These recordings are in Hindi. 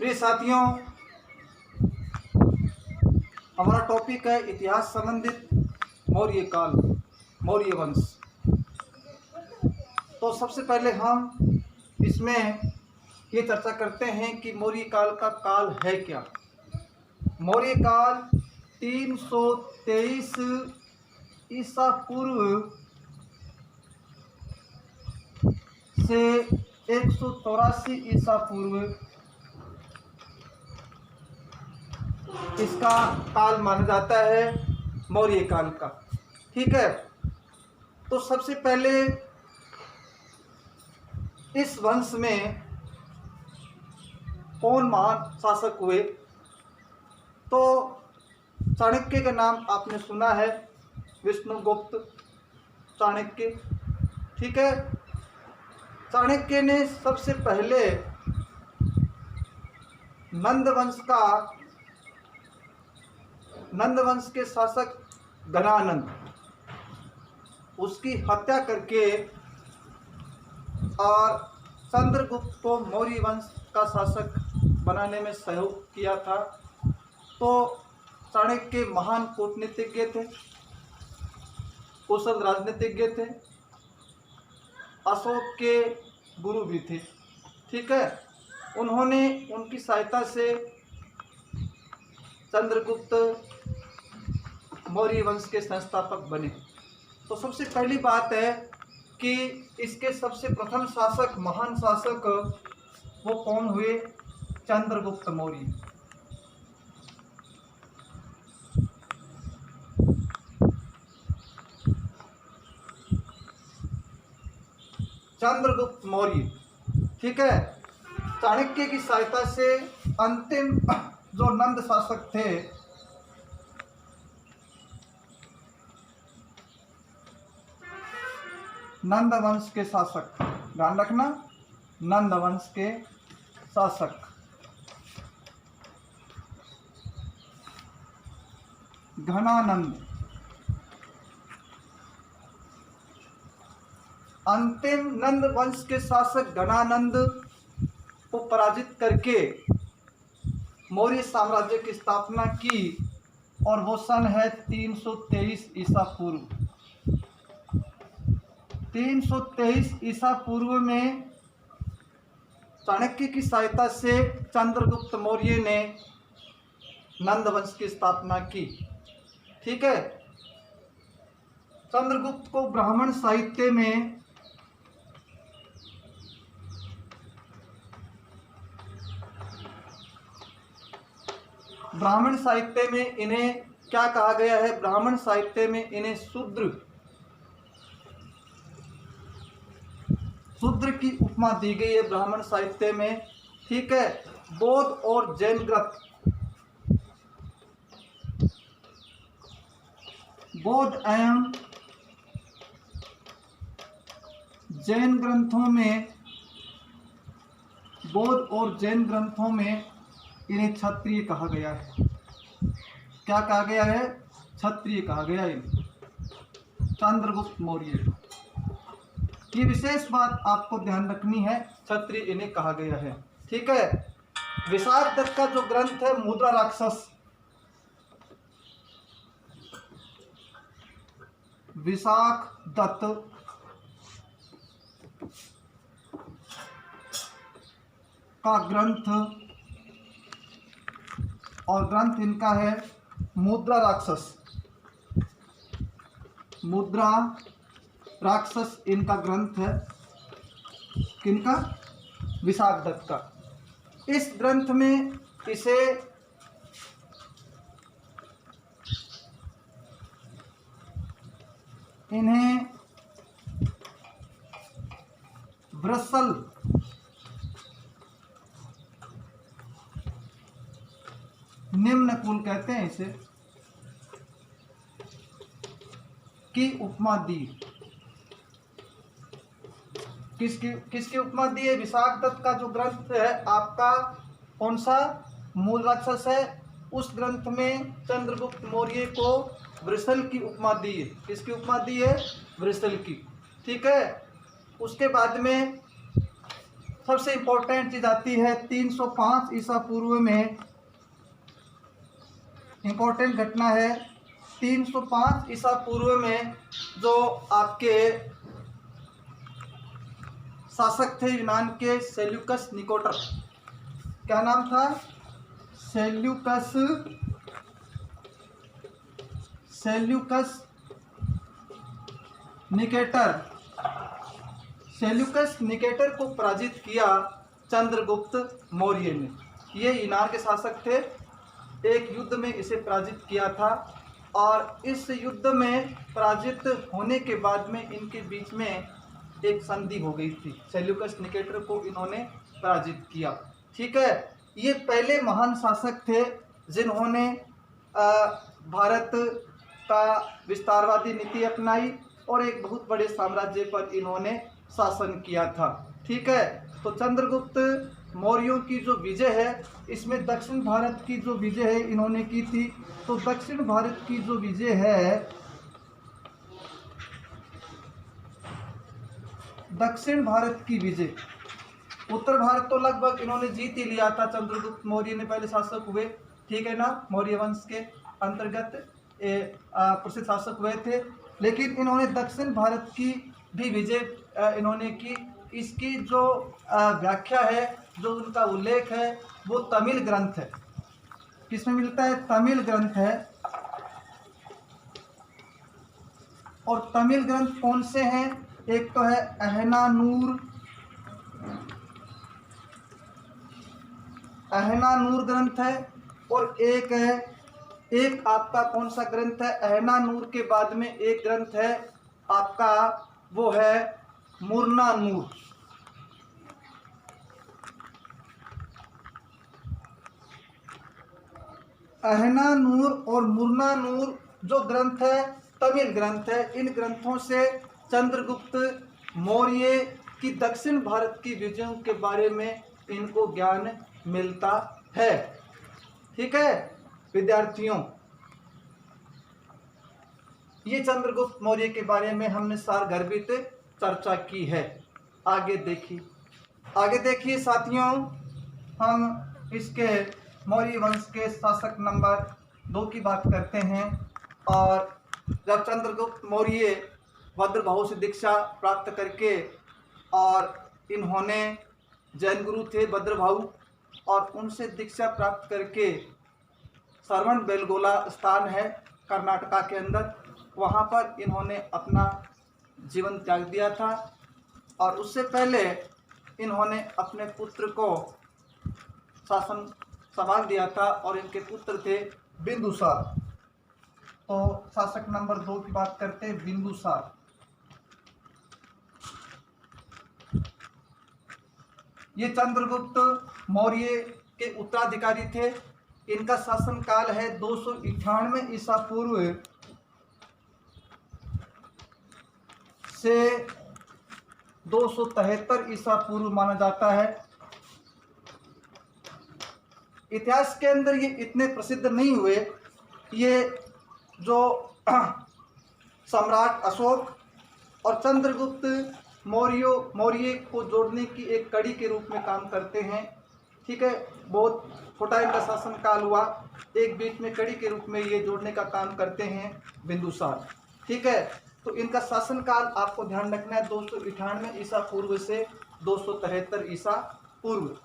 प्रिय साथियों, हमारा टॉपिक है इतिहास संबंधित मौर्य काल, मौर्य वंश। तो सबसे पहले हम इसमें ये चर्चा करते हैं कि मौर्य काल का काल है क्या। मौर्य काल 323 ईसा पूर्व से 184 ईसा पूर्व इसका काल माना जाता है, मौर्य काल का। ठीक है, तो सबसे पहले इस वंश में कौन महान शासक हुए, तो चाणक्य का नाम आपने सुना है, विष्णुगुप्त चाणक्य। ठीक है, चाणक्य ने सबसे पहले नंद वंश के शासक घनानंद, उसकी हत्या करके और चंद्रगुप्त को मौर्य वंश का शासक बनाने में सहयोग किया था। तो चाणक्य महान कूटनीतिज्ञ थे, कुशल राजनीतिज्ञ थे, अशोक के गुरु भी थे। ठीक है, उन्होंने उनकी सहायता से चंद्रगुप्त मौर्य वंश के संस्थापक बने। तो सबसे पहली बात है कि इसके सबसे प्रथम शासक, महान शासक वो कौन हुए? चंद्रगुप्त मौर्य। चंद्रगुप्त मौर्य। ठीक है, चाणक्य की सहायता से अंतिम जो नंद शासक थे, नंद वंश के शासक, ध्यान रखना, नंद वंश के शासक घनानंद, अंतिम नंद वंश के शासक घनानंद को पराजित करके मौर्य साम्राज्य की स्थापना की, और वो सन है 323 ईसा पूर्व। 323 ईसा पूर्व में चाणक्य की सहायता से चंद्रगुप्त मौर्य ने नंद वंश की स्थापना की। ठीक है, चंद्रगुप्त को ब्राह्मण साहित्य में इन्हें क्या कहा गया है? ब्राह्मण साहित्य में इन्हें शूद्र की उपमा दी गई है ब्राह्मण साहित्य में। ठीक है, बौद्ध और जैन ग्रंथ, बौद्ध एवं जैन ग्रंथों में, बौद्ध और जैन ग्रंथों में इन्हें क्षत्रिय कहा गया है। क्या कहा गया है? क्षत्रिय कहा गया है चंद्रगुप्त मौर्य। ये विशेष बात आपको ध्यान रखनी है, क्षत्रिय इन्हें कहा गया है। ठीक है, विशाख दत्त का जो ग्रंथ है मुद्रा राक्षस, विशाख दत्त का ग्रंथ, और ग्रंथ इनका है मुद्रा राक्षस। मुद्रा राक्षस इनका ग्रंथ है, किनका? विशाख दत्त का। इस ग्रंथ में इसे इन्हें वृषल निम्न कुल कहते हैं, इसे की उपमा दी। किसकी उपमा दी है? विशाख दत्त का जो ग्रंथ है आपका, कौन सा? मूल राक्षस है। उस ग्रंथ में चंद्रगुप्त मौर्य को वृषल की उपमा दी है। किसकी उपमा दी है? वृषल की। ठीक है, उसके बाद में सबसे इंपॉर्टेंट चीज आती है 305 ईसा पूर्व में। इंपॉर्टेंट घटना है 305 ईसा पूर्व में जो आपके शासक थे यूनान के, सेल्यूकस निकोटर। क्या नाम था? Seleucus Nicator. सेल्यूकस निकेटर को पराजित किया चंद्रगुप्त मौर्य ने। ये यूनान के शासक थे, एक युद्ध में इसे पराजित किया था और इस युद्ध में पराजित होने के बाद में इनके बीच में एक संधि हो गई थी। सेल्यूकस निकेटर को इन्होंने पराजित किया। ठीक है, ये पहले महान शासक थे जिन्होंने भारत का विस्तारवादी नीति अपनाई और एक बहुत बड़े साम्राज्य पर इन्होंने शासन किया था। ठीक है, तो चंद्रगुप्त मौर्यों की जो विजय है इसमें दक्षिण भारत की जो विजय है इन्होंने की थी। तो दक्षिण भारत की जो विजय है, दक्षिण भारत की विजय, उत्तर भारत तो लगभग इन्होंने जीत ही लिया था। चंद्रगुप्त मौर्य ने पहले शासक हुए, ठीक है ना, मौर्य वंश के अंतर्गत प्रसिद्ध शासक हुए थे। लेकिन इन्होंने दक्षिण भारत की भी विजय इन्होंने की। इसकी जो व्याख्या है, जो उनका उल्लेख है, वो तमिल ग्रंथ है। किसमें मिलता है? तमिल ग्रंथ है। और तमिल ग्रंथ कौन से हैं? एक तो है अहनानूर ग्रंथ है, और एक आपका कौन सा ग्रंथ है? अहनानूर के बाद में एक ग्रंथ है आपका, वो है मुर्नानूर। अहनानूर और मुर्नानूर जो ग्रंथ है तमिल ग्रंथ है। इन ग्रंथों से चंद्रगुप्त मौर्य की दक्षिण भारत की विजयों के बारे में इनको ज्ञान मिलता है। ठीक है विद्यार्थियों, ये चंद्रगुप्त मौर्य के बारे में हमने सारगर्भित चर्चा की है। आगे देखिए साथियों, हम इसके मौर्य वंश के शासक नंबर 2 की बात करते हैं। और जब चंद्रगुप्त मौर्य भद्रभाव से दीक्षा प्राप्त करके, और इन्होंने जैन गुरु थे भद्रभाव, और उनसे दीक्षा प्राप्त करके श्रवण बेलगोला स्थान है कर्नाटका के अंदर, वहाँ पर इन्होंने अपना जीवन त्याग दिया था। और उससे पहले इन्होंने अपने पुत्र को शासन संभाल दिया था, और इनके पुत्र थे बिंदुसार। तो शासक नंबर 2 की बात करते हैं, बिंदुसार। ये चंद्रगुप्त मौर्य के उत्तराधिकारी थे। इनका शासन काल है 298 ईसा पूर्व से 273 ईसा पूर्व माना जाता है। इतिहास के अंदर ये इतने प्रसिद्ध नहीं हुए। ये जो सम्राट अशोक और चंद्रगुप्त मौर्य को जोड़ने की एक कड़ी के रूप में काम करते हैं। ठीक है, बहुत छोटा इनका शासन काल हुआ, एक बीच में कड़ी के रूप में ये जोड़ने का काम करते हैं बिंदुसार। ठीक है, तो इनका शासन काल आपको ध्यान रखना है 298 ईसा पूर्व से 273 ईसा पूर्व।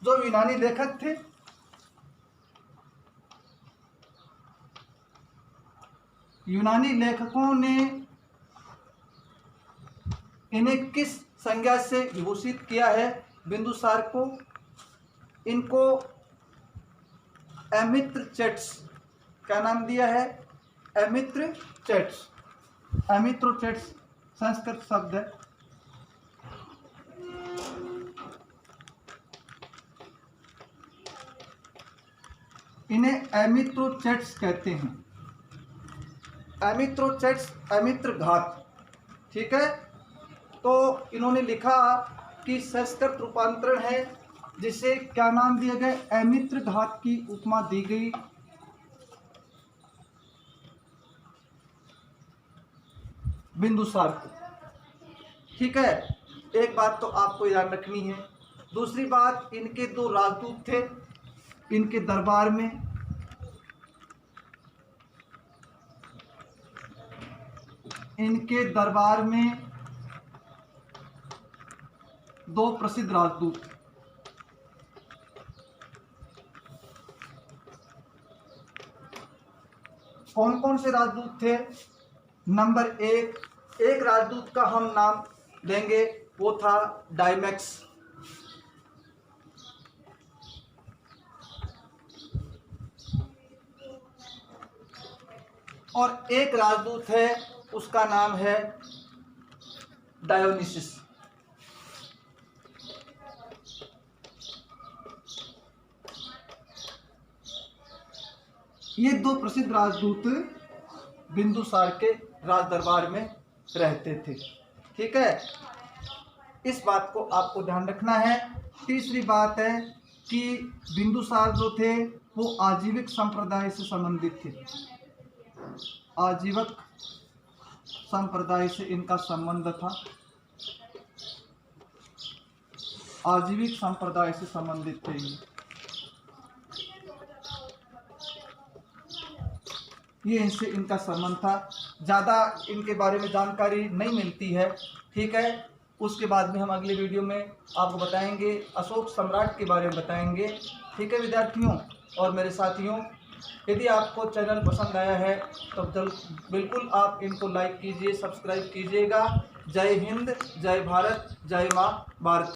जो यूनानी लेखक थे, यूनानी लेखकों ने इन्हें किस संज्ञा से विभूषित किया है बिंदुसार को? इनको एमित्रचेट्स, क्या नाम दिया है? एमित्रचेट्स। एमित्रचेट्स संस्कृत शब्द है। इन्हें एमित्रोचेट्स कहते हैं। एमित्रोचेट्स, एमित्रघात। ठीक है, तो इन्होंने लिखा कि संस्कृत रूपांतरण है, जिसे क्या नाम दिया गया? एमित्रघात की उपमा दी गई। बिंदुसार को। ठीक है, एक बात तो आपको याद रखनी है। दूसरी बात, इनके 2 राजदूत थे इनके दरबार में। इनके दरबार में 2 प्रसिद्ध राजदूत। कौन कौन से राजदूत थे? नंबर 1, एक राजदूत का हम नाम देंगे, वो था डायमैक्स। और एक राजदूत है, उसका नाम है डायोनिसिस। ये 2 प्रसिद्ध राजदूत बिंदुसार के राज दरबार में रहते थे। ठीक है, इस बात को आपको ध्यान रखना है। तीसरी बात है कि बिंदुसार जो थे वो आजीविक संप्रदाय से संबंधित थे। आजीवक संप्रदाय से इनका संबंध था। आजीविक संप्रदाय से संबंधित थे ये इनसे इनका संबंध था। ज़्यादा इनके बारे में जानकारी नहीं मिलती है। ठीक है, उसके बाद में हम अगले वीडियो में आपको बताएंगे, अशोक सम्राट के बारे में बताएंगे। ठीक है विद्यार्थियों और मेरे साथियों, यदि आपको चैनल पसंद आया है तो बिल्कुल आप इनको लाइक कीजिए, सब्सक्राइब कीजिएगा। जय हिंद, जय भारत, जय माँ भारत।